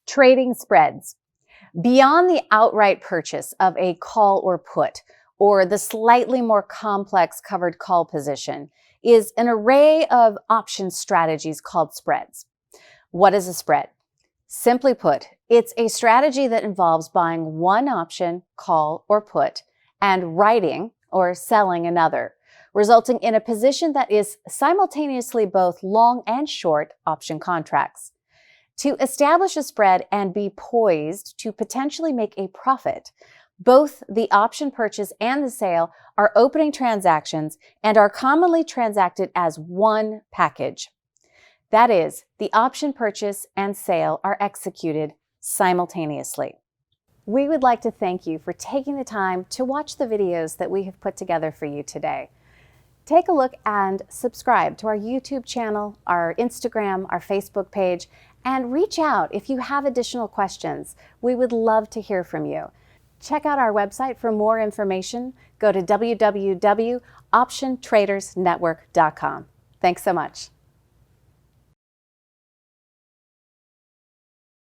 Trading spreads. Beyond the outright purchase of a call or put, or the slightly more complex covered call position, is an array of option strategies called spreads. What is a spread? Simply put, it's a strategy that involves buying one option, call, or put, and writing or selling another, resulting in a position that is simultaneously both long and short option contracts. To establish a spread and be poised to potentially make a profit, both the option purchase and the sale are opening transactions and are commonly transacted as one package. That is, the option purchase and sale are executed simultaneously. We would like to thank you for taking the time to watch the videos that we have put together for you today. Take a look and subscribe to our YouTube channel, our Instagram, our Facebook page, and reach out if you have additional questions. We would love to hear from you. Check out our website for more information. Go to www.optiontradersnetwork.com. Thanks so much.